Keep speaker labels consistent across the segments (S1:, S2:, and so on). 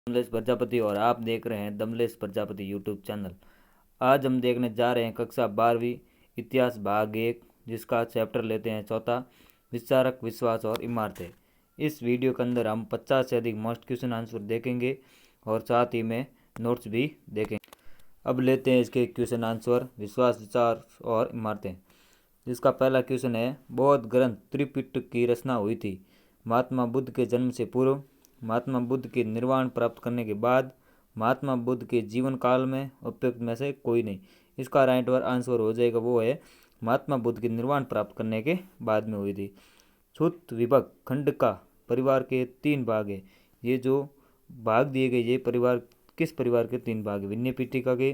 S1: दमलेश प्रजापति और आप देख रहे हैं दमलेश प्रजापति यूट्यूब चैनल। आज हम देखने जा रहे हैं कक्षा 12वीं इतिहास भाग 1, जिसका चैप्टर लेते हैं चौथा, विचारक, विश्वास और इमारतें। इस वीडियो के अंदर हम 50 से अधिक मोस्ट क्वेश्चन आंसर देखेंगे और साथ ही में नोट्स भी देखेंगे। अब लेते हैं इसके क्वेश्चन आंसर। विश्वास, विचार और इमारतें। जिसका पहला क्वेश्चन है, बौद्ध ग्रंथ त्रिपिटक की रचना हुई थी महात्मा बुद्ध के जन्म से पूर्व, महात्मा बुद्ध के निर्वाण प्राप्त करने के बाद, महात्मा बुद्ध के जीवन काल में, उपयुक्त में से कोई नहीं। इसका राइट आंसर हो जाएगा वो है महात्मा बुद्ध के निर्वाण प्राप्त करने के बाद में हुई थी। छूत विभक्त खंड का परिवार के 3 भाग है। ये जो भाग दिए गए ये परिवार किस परिवार के 3 भाग है? विनय पिटिका के,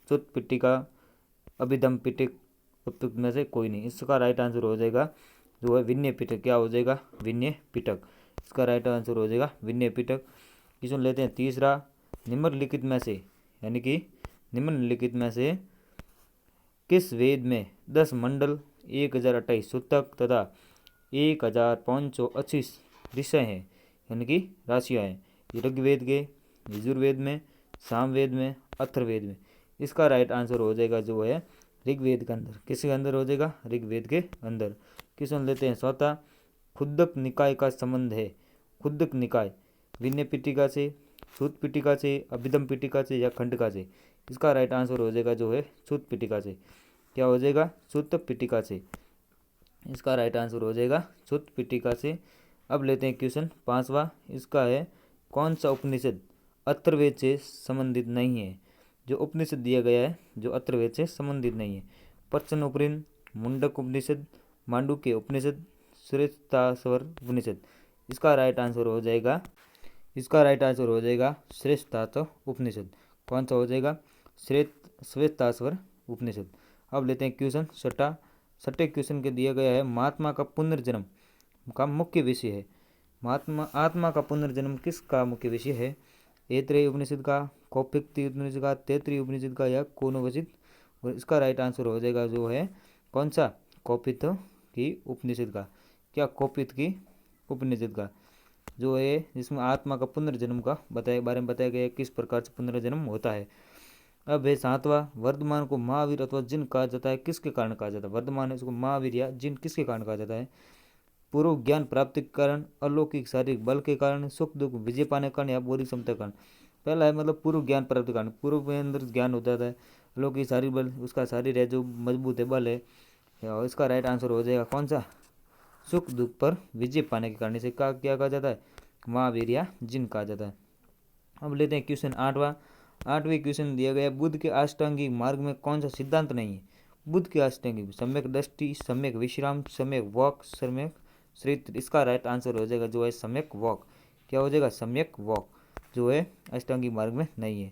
S1: छूत पिटिका, अभिधम पिटक, उपयुक्त में से कोई नहीं। इसका राइट आंसर हो जाएगा जो है विनय पिटक। क्या हो जाएगा? विनय पिटक। इसका राइट आंसर हो जाएगा विनय पिटक। क्वेश्चन लेते हैं तीसरा, निम्नलिखित में से यानी कि निम्नलिखित में से किस वेद में 10 मंडल, 1028 सूतक तथा 1580 ऋषय हैं यानी कि राशियाँ हैं? ऋग्वेद के, यजुर्वेद में, सामवेद में, अथर्ववेद में। इसका राइट आंसर हो जाएगा जो है ऋग्वेद के अंदर। किसके अंदर हो जाएगा? ऋग्वेद के अंदर। क्वेश्चन लेते हैं चौथा, खुद्दक निकाय का संबंध है। खुद्दक निकाय विनय पिटिका से, छूत पिटिका से, अभिधम पिटिका से या खंडका से? इसका राइट आंसर हो जाएगा जो है छूत पिटिका से। क्या हो जाएगा? छूत पिटिका से। इसका राइट आंसर हो जाएगा छूत पिटिका से। अब लेते हैं क्वेश्चन पांचवा। इसका है, कौन सा उपनिषद अथर्ववेद से संबंधित नहीं है? जो उपनिषद दिया गया है जो अथर्ववेद से संबंधित नहीं है। प्रश्न उपनिषद, मुंडक उपनिषद, मांडुक्य उपनिषद, श्रेष्ठाश्वर उपनिषद। इसका राइट आंसर हो जाएगा श्रेष्ठाश्वर उपनिषद। कौन सा हो जाएगा? श्वेताश्वर उपनिषद। अब लेते हैं क्वेश्चन छठे क्वेश्चन के दिया गया है, महात्मा का पुनर्जन्म का मुख्य विषय है। आत्मा का पुनर्जन्म किसका मुख्य विषय है? ऐतरेय उपनिषद का, कौपित्य उपनिषद का, तैत्तिरीय उपनिषद का या कोनोपनिषद? और इसका राइट आंसर हो जाएगा जो है कौन सा? कौपित्य की उपनिषद का। क्या? कौपित्य की उपनिषद का जो है जिसमें आत्मा का पुनर्जन्म का बारे में बताया गया है, किस प्रकार से पुनर्जन्म होता है। अब है सातवां, वर्धमान को महावीर अथवा जिन कहा जाता है, किसके कारण कहा जाता है? वर्धमान है इसको महावीर या जिन किसके कारण कहा जाता है? पूर्व ज्ञान प्राप्ति के कारण, अलौकिक शारीरिक बल के कारण, सुख दुख विजय पाने के कारण या बौद्धिक क्षमता के कारण? पहला है मतलब पूर्व ज्ञान प्राप्ति के कारण, पूर्व के अंदर ज्ञान होता है, अलौकिक शारीरिक बल, उसका शरीर है जो मजबूत है, बल है। और इसका राइट आंसर हो जाएगा कौन सा? सुख दुख पर विजय पाने के कारण। इसे क्या कहा जाता है? महावीर या जिन कहा जाता है। अब लेते हैं क्वेश्चन आठवें क्वेश्चन दिया गया, बुद्ध के अष्टांगिक मार्ग में कौन सा सिद्धांत नहीं है? बुद्ध के अष्टांगिक, सम्यक दृष्टि, सम्यक विश्राम, सम्यक वॉक, सम्यक चरित्र। इसका राइट आंसर हो जाएगा जो है सम्यक वॉक। क्या हो जाएगा? सम्यक वॉक जो है अष्टांगिक मार्ग में नहीं है।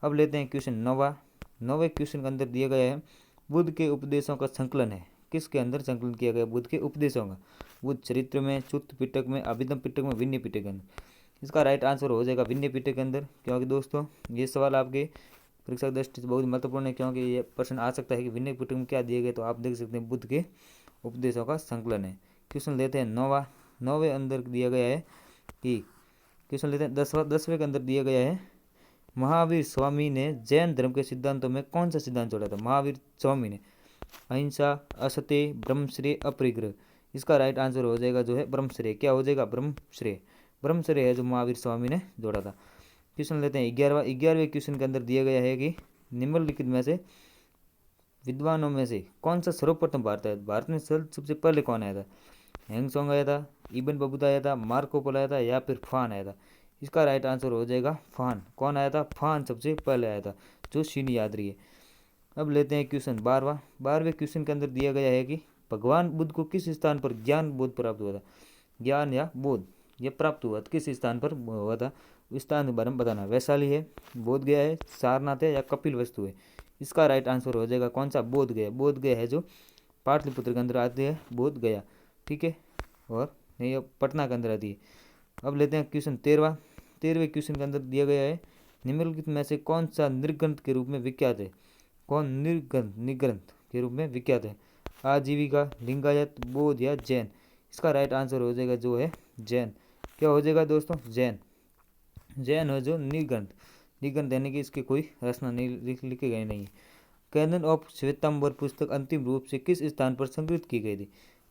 S1: अब लेते हैं क्वेश्चन नौवें क्वेश्चन के अंदर दिया गया है, बुद्ध के उपदेशों का संकलन है। किसके अंदर संकलन किया गया बुद्ध के उपदेशों का? बुद्ध चरित्र में, छूत पिटक में, अभिधम पिटक में, विनय पिटक के अंदर। इसका राइट आंसर हो जाएगा विनय पिटक के अंदर। क्योंकि दोस्तों ये सवाल आपके परीक्षा की दृष्टि से बहुत महत्वपूर्ण है, क्योंकि ये प्रश्न आ सकता है कि विनय पिटक में क्या दिए गए, तो आप देख सकते हैं बुद्ध के उपदेशों का संकलन है। क्वेश्चन लेते हैं नौवें अंदर दिया गया है कि क्वेश्चन लेते हैं 10वें के अंदर दिया गया है, महावीर स्वामी ने जैन धर्म के सिद्धांतों में कौन सा सिद्धांत जोड़ा था? महावीर स्वामी ने अहिंसा, असत्य, ब्रह्मश्रेय, अपरिग्रह। इसका राइट आंसर हो जाएगा जो है ब्रह्मश्रेय। क्या हो जाएगा? ब्रह्मश्रेय है जो महावीर स्वामी ने जोड़ा था। क्वेश्चन लेते हैं 11वें क्वेश्चन के अंदर दिया गया है कि निम्नलिखित में से विद्वानों में से कौन सा सर्वप्रथम भारत में सबसे पहले कौन आया था? हैंगसोंग आया था, इब्न बतूता आया था, मार्को पोलो आया था या फिर फान आया था? इसका राइट आंसर हो जाएगा फान। कौन आया था? फान सबसे पहले आया था, जो शीनी यादरी है। अब लेते हैं क्वेश्चन 12वें क्वेश्चन के अंदर दिया गया है कि भगवान बुद्ध को किस स्थान पर ज्ञान बोध प्राप्त हुआ था? ज्ञान या बोध ये प्राप्त हुआ किस स्थान पर हुआ था? स्थान के बारे में बताना। वैशाली है, बोध गया है, सारनाथ है या कपिल वस्तु है? इसका राइट आंसर हो जाएगा कौन सा? बोध गया है जो पाटलिपुत्र के अंदर आती है, बोध गया। ठीक है, और नहीं पटना के अंदर आती है। अब लेते हैं क्वेश्चन 13वें क्वेश्चन के अंदर दिया गया है, निम्नलिखित में से कौन सा निर्ग्रंथ के रूप में विख्यात है? कौन निर्ग्रंथ के रूप में विख्यात है? आजीविका, लिंगायत, बौद्ध या जैन? इसका राइट आंसर हो जाएगा जो है जैन। क्या हो जाएगा दोस्तों? जैन। जैन है जो निग्रंथ, निग्रंथ यानी कि इसके कोई रचना नहीं लिखे गए नहीं है। कैनन ऑफ श्वेतांबर पुस्तक अंतिम रूप से किस स्थान पर संग्रहित की गई थी?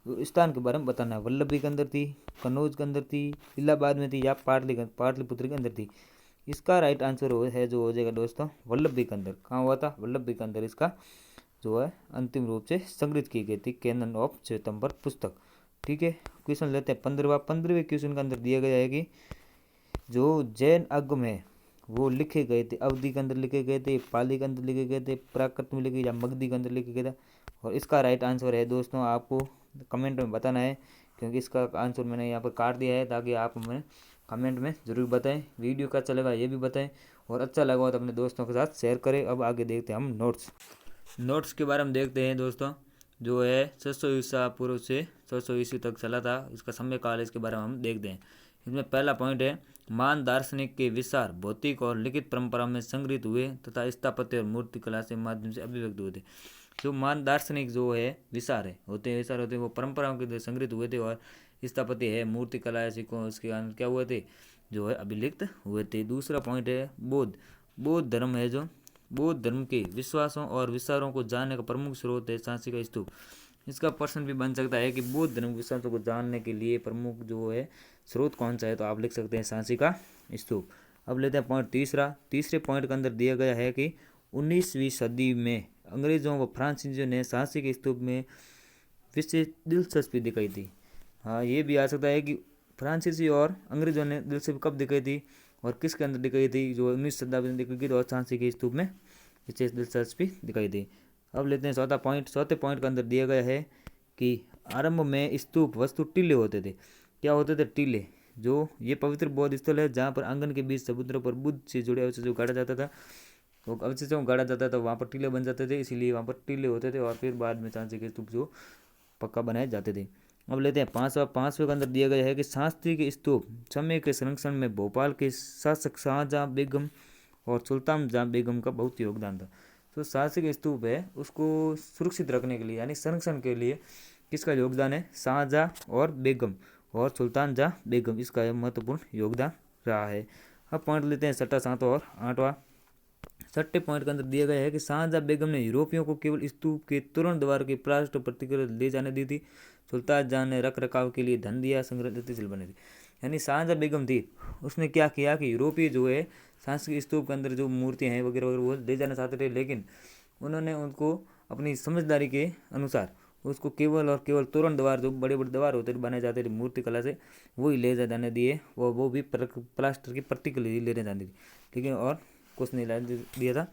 S1: स्थान के बारे में बताना है। वल्लभी के अंदर थी, कन्नौज के अंदर थी, इलाहाबाद में थी या पाटलिपुत्र के अंदर थी। इसका राइट आंसर है जो हो जाएगा दोस्तों वल्लभी के अंदर। कहाँ हुआ था? वल्लभी के अंदर इसका जो है अंतिम रूप से संग्रहित की गई थी कैनन ऑफ श्वेतांबर पुस्तक। ठीक है, क्वेश्चन लेते हैं 15वें क्वेश्चन के अंदर दिया गया है कि जो जैन आगम है वो लिखे गए थे, अवधि के अंदर लिखे गए थे, पाली के अंदर लिखे गए थे, प्राकृत में लिखे या मगधी के अंदर लिखे गए थे। और इसका राइट आंसर है दोस्तों, आपको कमेंट में बताना है, क्योंकि इसका आंसर मैंने यहाँ पर काट दिया है ताकि आप हमें कमेंट में ज़रूर बताएं। वीडियो का अच्छा लगा ये भी बताएं, और अच्छा लगा तो अपने दोस्तों के साथ शेयर करें। अब आगे देखते हैं हम नोट्स के बारे में देखते हैं दोस्तों। जो है 600 ईसा पूर्व से 600 ईस्वी तक चला था, इसका समय काल इसके बारे में हम देखते हैं। इसमें पहला पॉइंट है मान दार्शनिक के विचार भौतिक और लिखित परंपरा में संग्रहित हुए तथा स्थापत्य और मूर्ति कला से माध्यम से अभिव्यक्त हुए थे। जो मान दार्शनिक जो है विचार होते हैं वो परंपराओं के संग्रहित हुए थे, और स्थापत्य है मूर्ति कला है उसके क्या हुए थे जो है अभिलिप्त हुए थे। दूसरा पॉइंट है बौद्ध धर्म है जो बौद्ध धर्म के विश्वासों और विचारों को जानने का प्रमुख स्रोत है झांसी का स्तूप। इसका प्रश्न भी बन सकता है कि बौद्ध धर्म विश्वासों को जानने के लिए प्रमुख जो है स्रोत कौन सा है, तो आप लिख सकते हैं झांसी का स्तूप। अब लेते हैं पॉइंट तीसरे पॉइंट के अंदर दिया गया है कि 19वीं सदी में अंग्रेजों व फ्रांसीसियों ने झांसी के स्तूप में विशेष दिलचस्पी दिखाई थी। हाँ, ये भी आ सकता है कि फ्रांसीसी और अंग्रेजों ने दिलचस्पी कब दिखाई थी और किसके अंदर दिखाई थी, जो 19वीं शताब्दी में दिखाई थी, और झांसी के स्तूप में विशेष दिलचस्पी दिखाई दी। अब लेते हैं चौथे पॉइंट के अंदर दिया गया है कि आरंभ में स्तूप वस्तु टीले होते थे। क्या होते थे? टीले। जो ये पवित्र बौद्ध स्थल है जहाँ पर आंगन के बीच समुद्र पर बुद्ध से जुड़े अवशेष जो गाड़ा जाता था, तो अवशेषों गाड़ा जाता था, वहाँ पर टीले बन जाते थे, इसीलिए वहाँ पर टीले होते थे, और फिर बाद में झांसी के स्तूप जो पक्का बनाए जाते थे। अब लेते हैं पांचवें के अंदर दिया गया है कि झांसी के स्तूप समय के संरक्षण में भोपाल के शासक शाहजहां बेगम और सुल्तान जहां बेगम का बहुत योगदान था। तो झांसी के स्तूप है उसको सुरक्षित रखने के लिए यानी संरक्षण के लिए किसका योगदान है? शाहजहां और बेगम और सुल्तान जहां बेगम, इसका महत्वपूर्ण योगदान रहा है। अब पॉइंट लेते हैं छठा, सातवां और आठवां। छठे पॉइंट के अंदर दिया गया है कि शाहजहां बेगम ने यूरोपियों को केवल स्तूप के तोरण द्वार की प्लास्टर प्रतिक्रिया ले जाने दी थी। सुल्तान जहां ने रख रखाव के लिए धन दिया, संग्रह गतिशील बने थे। यानी शाहजहां बेगम थी, उसने क्या किया कि यूरोपीय जो है सांस्कृतिक स्तूप के अंदर जो मूर्तियाँ हैं वगैरह वगैरह वो ले जाना चाहते थे, लेकिन उन्होंने उनको अपनी समझदारी के अनुसार उसको केवल और केवल तोरण द्वार जो बड़े बड़े द्वार होते थे बनाए जाते थे मूर्ति कला से, वही ले जाने दिए। वो भी प्लास्टर की प्रतिक्रिया लेने जाने दी, लेकिन और कुछ नहीं ला दिया था।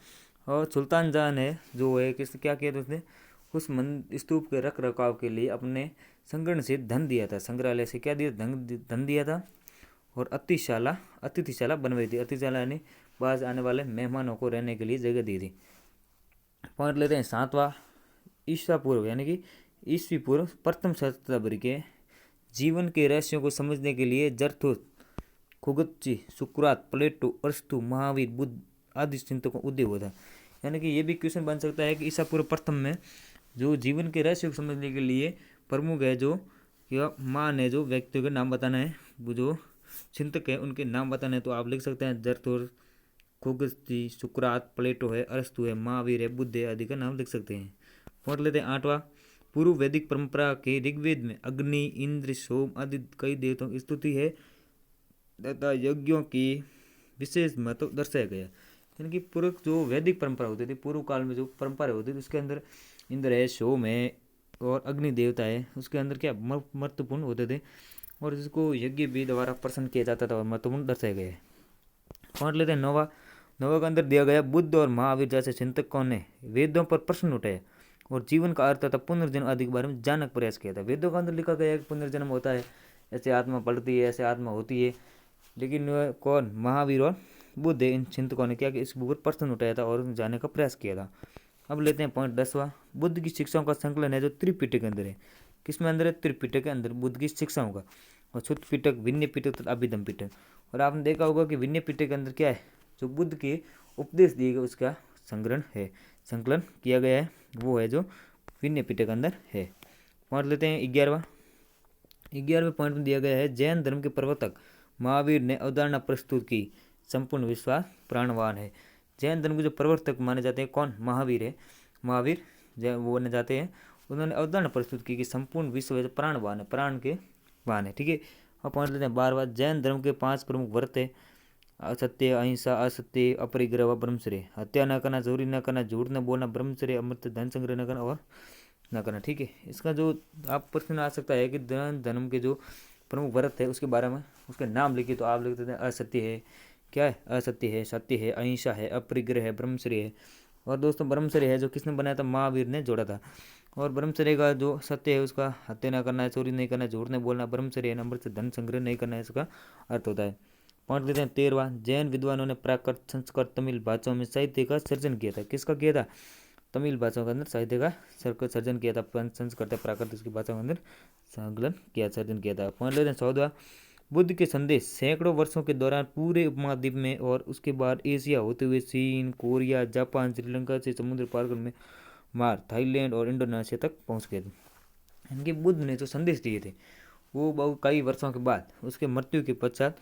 S1: और सुल्तान जहां ने जो है किस क्या किया था, उसने उस स्तूप के रख रखाव के लिए अपने संगठन से धन दिया था, संग्रहालय से क्या दिया, धन दिया था। और अतिथिशाला बनवाई थी। अतिथिशाला यानी बाहर आने वाले मेहमानों को रहने के लिए जगह दी थी। पॉइंट लेते हैं सातवां, ईसा पूर्व यानी कि ईस्वी पूर्व प्रथम शताब्दी के जीवन के रहस्यों को समझने के लिए जरथुस्त्र, खुगत्जी, सुकरात, प्लेटो, अरस्तु, महावीर, बुद्ध आदि चिंतकों का उदय हुआ था। यानी कि ये भी क्वेश्चन बन सकता है कि ईसा पूर्व प्रथम में जो जीवन के रहस्य को समझने के लिए प्रमुख है जो या मान है, जो व्यक्तियों के नाम बताना है, वो जो चिंतक है उनके नाम बताने हैं, तो आप लिख सकते हैं जरथुस्त्र, खुगत्जी, सुकरात, प्लेटो है, अरस्तु है, महावीर है, बुद्ध है आदि का नाम लिख सकते हैं। पॉइंट लेते हैं आठवां, पूर्व वैदिक परंपरा के ऋग्वेद में अग्नि, इंद्र, सोम आदि कई देवताओं की स्तुति है तथा यज्ञों की विशेष महत्व दर्शाया गया। यानी कि पूर्व जो वैदिक परंपरा होती थी, पूर्व काल में जो परंपरा होती थी उसके अंदर इंद्र है, सोम है और अग्नि देवता है, उसके अंदर क्या महत्वपूर्ण होते थे, और जिसको यज्ञ भी द्वारा प्रसन्न किया जाता था और महत्वपूर्ण दर्शाया गया है। पॉइंट लेते हैं नौवा के अंदर दिया गया बुद्ध और महावीर जैसे चिंतकों ने वेदों पर प्रश्न उठाया और जीवन का अर्थ तथा पुनर्जन्म आदि के बारे में जानने का प्रयास किया था। वेदों के अंदर लिखा गया है कि पुनर्जन्म होता है, ऐसे आत्मा पलटती है, ऐसे आत्मा होती है, लेकिन कौन? महावीर और बुद्ध इन चिंतकों ने क्या कि इस ऊपर प्रश्न उठाया था और जानने का प्रयास किया था। अब लेते हैं पॉइंट 10वां, बुद्ध की शिक्षाओं का संकलन है जो त्रिपिटक के अंदर है। किसमें अंदर है? त्रिपिटक के अंदर बुद्ध की शिक्षाओं का, और शुद्ध पिटक, विनय पिटक तथा अभिधम पिटक। और आपने देखा होगा कि विनय पिटक के अंदर क्या है, जो बुद्ध के उपदेश दिए गए उसका संकलन किया गया है, वो है जो विनय पिटक के अंदर है। पॉइंट लेते हैं 11वें पॉइंट में दिया गया है जैन धर्म के प्रवर्तक महावीर ने अवधारणा प्रस्तुत की संपूर्ण विश्वास प्राणवान है। जैन धर्म के जो प्रवर्तक माने जाते हैं कौन? महावीर है। महावीर वो बने जाते हैं। उन्होंने अवधारणा प्रस्तुत की कि संपूर्ण विश्व प्राणवान है, प्राण के वान है। ठीक है, अब पढ़ लेते हैं 12वां। जैन धर्म के 5 प्रमुख व्रत है: असत्य, अहिंसा, असत्य, अपरिग्रह व ब्रह्मचर्य। हत्या न करना, चोरी न करना, झूठ न बोलना, ब्रह्मचर्य, अमृत, धन संग्रह न करना और न करना। ठीक है, इसका जो आप प्रश्न आ सकता है कि जैन धर्म के जो प्रमुख व्रत है उसके बारे में उसके नाम लिखिए, तो आप लिख देते हैं असत्य है, क्या है? असत्य है, सत्य है, अहिंसा है, अपरिग्रह है, ब्रह्मचर्य है। और दोस्तों ब्रह्मचर्य है जो किसने बनाया था? महावीर ने जोड़ा था। और ब्रह्मचर्य का जो सत्य है उसका हत्या न करना है, चोरी नहीं करना, झूठ नहीं बोलना, ब्रह्मचर्य है, नंबर से धन संग्रह नहीं करना है, इसका अर्थ होता है। पढ़ लेते हैं 13वां। जैन विद्वानों ने प्राकृत, संस्कृत, तमिल भाषाओं में साहित्य का सर्जन किया था। किसका किया था? तमिल भाषाओं के अंदर साहित्य का सर्जन किया था। संस्कृत प्राकृत की भाषाओं के अंदर संकलन किया, सर्जन किया था। पढ़ लेते हैं 14वां। बुद्ध के संदेश सैकड़ों वर्षों के दौरान पूरे उपमहाद्वीप में और उसके बाद एशिया होते हुए चीन, कोरिया, जापान, श्रीलंका से समुद्र पार कर में मार, थाईलैंड और इंडोनेशिया तक पहुंच गए थे। इनके बुद्ध ने जो संदेश दिए थे वो बहुत कई वर्षों के बाद उसके मृत्यु के पश्चात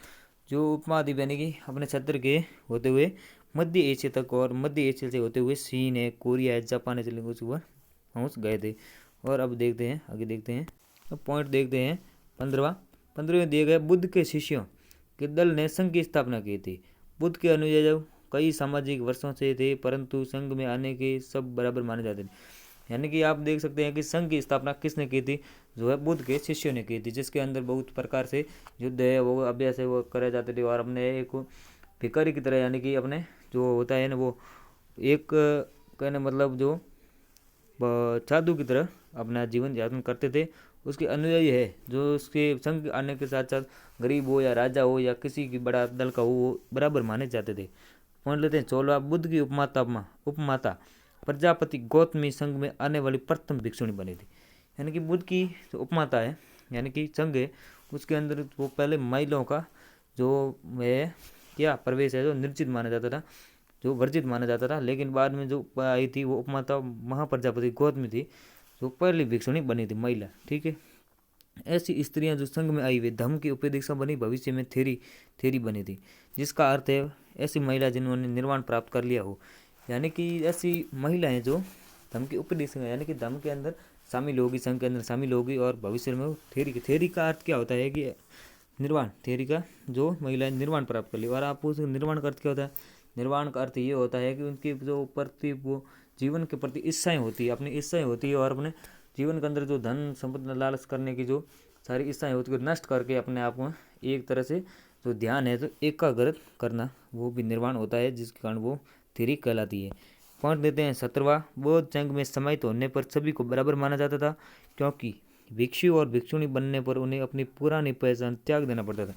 S1: जो उपमहाद्वीप यानी कि अपने क्षेत्र के होते हुए मध्य एशिया तक और मध्य एशिया से होते हुए चीन है, कोरिया है, जापान है, श्रीलंका से पहुँच गए थे। और अब देखते हैं आगे, देखते हैं अब पॉइंट देखते हैं 15वां। 15वें में दिए गए बुद्ध के शिष्यों के दल ने संघ की स्थापना की थी। बुद्ध के अनुयायी कई सामाजिक वर्षों से थे परंतु संघ में आने के सब बराबर माने जाते थे। यानी कि आप देख सकते हैं कि संघ की स्थापना किसने की थी? जो है बुद्ध के शिष्यों ने की थी, जिसके अंदर बहुत प्रकार से युद्ध है वो अभ्यास है वो करे जाते थे। और अपने एक भिखारी की तरह यानी कि अपने जो होता है ना वो एक कहने मतलब जो साधु की तरह अपना जीवन यापन करते थे। उसके अनुयायी है जो उसके संघ आने के साथ साथ गरीब हो या राजा हो या किसी की बड़ा दल का हो वो बराबर माने जाते थे। पढ़ लेते हैं 16वां। बुद्ध की उपमाता प्रजापति गौतमी संघ में आने वाली प्रथम भिक्षुणी बनी थी। यानी कि बुद्ध की जो उपमाता है यानी कि संघ है उसके अंदर वो पहले महिलाओं का जो है क्या प्रवेश है जो निर्जित माना जाता था, जो वर्जित माना जाता था। लेकिन बाद में जो आई थी वो उपमाता महाप्रजापति गौतमी थी जो पहली भिक्षुणी बनी थी महिला। ठीक है, ऐसी स्त्रियां जो संघ में आई हुई धम्म की उपदेशा बनी, भविष्य में थेरी बनी थी, जिसका अर्थ है ऐसी महिला जिन्होंने निर्वाण प्राप्त कर लिया हो। यानी कि ऐसी महिलाएं जो धम्म की उपदेशा यानी कि धम्म के अंदर शामिल होगी, संघ के अंदर शामिल होगी और भविष्य में थेरी का अर्थ क्या होता है कि निर्वाण, थेरी का जो महिलाएं निर्वाण प्राप्त कर ली। और आप उस निर्वाण का अर्थ क्या होता है? निर्वाण का अर्थ ये होता है कि उनकी जो प्रति वो जीवन के प्रति इच्छाएं होती है, अपनी इच्छाएं होती है और अपने जीवन के अंदर जो धन संपत्ति लालच करने की जो सारी इच्छाएं होती है नष्ट करके अपने आप में एक तरह से जो ध्यान है तो एकाग्र करना वो भी निर्वाण होता है, जिसके कारण वो थेरी कहलाती है। पॉइंट देते हैं 17वां। बौद्ध संघ में समाहित होने पर सभी को बराबर माना जाता था क्योंकि भिक्षु और भिक्षुणी बनने पर उन्हें अपनी पुरानी पहचान त्याग देना पड़ता था।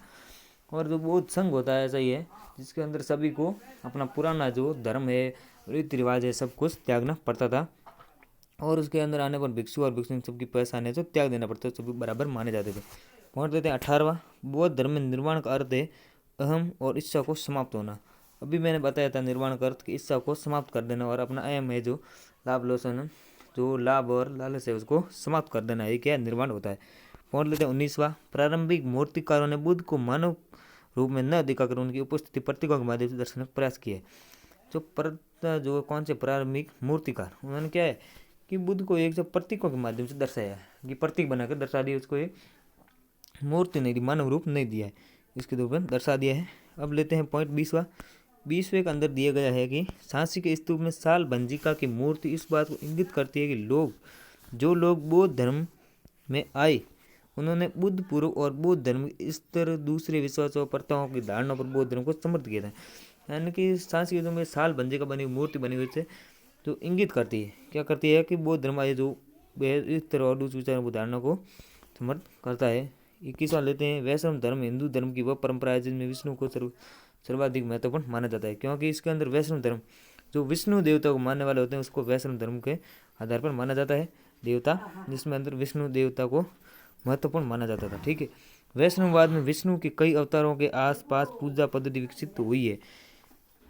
S1: और जो बौद्ध संघ होता है ऐसा ही है जिसके अंदर सभी को अपना पुराना जो धर्म है रीति रिवाज है सब कुछ त्यागना पड़ता था। और उसके अंदर आने पर भिक्षु और भिक्षुणी सबकी पहचान है जो त्याग देना पड़ता है, सभी बराबर माने जाते थे। पॉइंट देते हैं 18वां। बौद्ध धर्म में निर्वाण का अर्थ है अहम और इच्छा को समाप्त होना। अभी मैंने बताया था निर्वाण का अर्थ की इच्छा को समाप्त कर देना और अपना अहम है जो लाभ लोचन जो लाभ और लालच है उसको समाप्त कर देना, ये क्या निर्वाण होता है। पॉइंट लेते हैं 19वां। प्रारंभिक मूर्तिकारों ने बुद्ध को मानव रूप में न दिखाकर उनकी उपस्थिति प्रतीकों के माध्यम से दर्शाने का प्रयास किया। जो कौन से प्रारंभिक मूर्तिकार उन्होंने क्या है कि बुद्ध को एक जो प्रतीकों के माध्यम से दर्शाया कि प्रतीक बनाकर दर्शा दिया, उसको एक मूर्ति नहीं दी, मानव रूप नहीं दिया है, इसके रूप में दर्शा दिया है। अब लेते हैं पॉइंट 20वां। 20वें के अंदर दिया गया है कि झांसी के स्तूप में साल भंजिका की मूर्ति इस बात को इंगित करती है कि जो लोग बौद्ध धर्म में आए उन्होंने बुद्ध पूर्व और बौद्ध धर्म इस तरह दूसरे विश्वासों प्रथाओं की धारणा पर बौद्ध धर्म को समर्थ किया था। यानी कि झांसी के में साल भंजिका बनी मूर्ति बनी हुई से जो इंगित करती है, क्या करती है कि बौद्ध धर्म आए जो इस तरह और दूसरे विचारों की धारणा को समर्थ करता है। 21वां लेते हैं। वैष्णव धर्म हिंदू धर्म की वह परंपरा है जिसमें विष्णु को सर्वाधिक महत्वपूर्ण माना जाता है, क्योंकि इसके अंदर वैष्णव धर्म जो विष्णु देवता को मानने वाले होते हैं उसको वैष्णव धर्म के आधार पर माना जाता है देवता, जिसमें अंदर विष्णु देवता को महत्वपूर्ण माना जाता था। ठीक है, वैष्णववाद में विष्णु के कई अवतारों के आसपास पूजा पद्धति विकसित हुई है।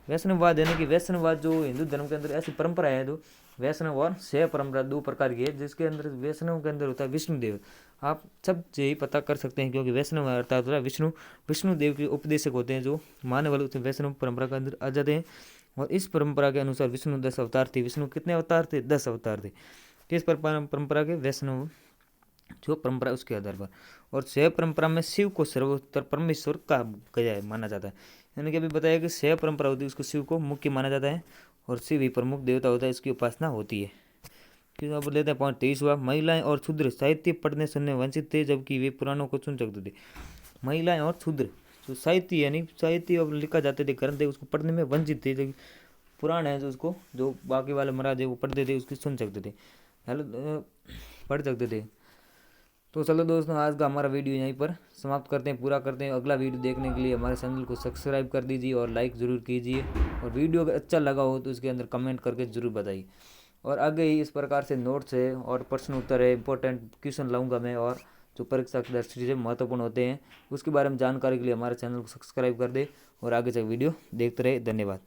S1: वैष्णववाद यानी कि वैष्णववाद जो हिंदू धर्म के अंदर ऐसी परंपरा है जो वैष्णव और शैव परंपरा दो प्रकार की है, जिसके अंदर वैष्णव के अंदर होता है विष्णुदेव। आप सब यही पता कर सकते हैं, क्योंकि वैष्णव अर्थात होता है विष्णु देव के उपदेशक होते हैं, जो मानने वाले उसमें वैष्णव परंपरा के अंदर आ जाते हैं। और इस परंपरा के अनुसार विष्णु 10 अवतार थे। विष्णु कितने अवतार थे? 10 अवतार थे। किस परंपरा के? वैष्णव जो परंपरा है उसके आधार पर। और शैव परंपरा में शिव को सर्वोत्तर परमेश्वर कहा गया है, माना जाता है। यानी कि अभी बताया कि शैव परंपरा होती है उसको शिव को मुख्य माना जाता है और शिव ही प्रमुख देवता होता है, इसकी उपासना होती है। फिर अब लेते हैं पॉइंट 23वां, महिलाएं और शूद्र साहित्य पढ़ने सुनने वंचित थे, जबकि वे पुराणों को सुन सकते थे। महिलाएं और शूद्र जो साहित्य यानी साहित्य अब लिखा जाते थे, ग्रंथ थे, उसको पढ़ने में वंचित थे। जबकि पुराण है जो उसको जो बाकी वाले महाराज है वो पढ़ते थे, उसकी सुन सकते थे, हेलो पढ़ सकते थे। तो चलो दोस्तों, आज का हमारा वीडियो यहीं पर समाप्त करते हैं, पूरा करते हैं। अगला वीडियो देखने के लिए हमारे चैनल को सब्सक्राइब कर दीजिए और लाइक ज़रूर कीजिए। और वीडियो अगर अच्छा लगा हो तो उसके अंदर कमेंट करके ज़रूर बताइए। और आगे ही इस प्रकार से नोट्स है और प्रश्न उत्तर है, इंपॉर्टेंट क्वेश्चन लाऊंगा मैं, और जो परीक्षा की दृष्टि से महत्वपूर्ण होते हैं उसके बारे में जानकारी के लिए हमारे चैनल को सब्सक्राइब कर दे और आगे से वीडियो देखते रहे। धन्यवाद।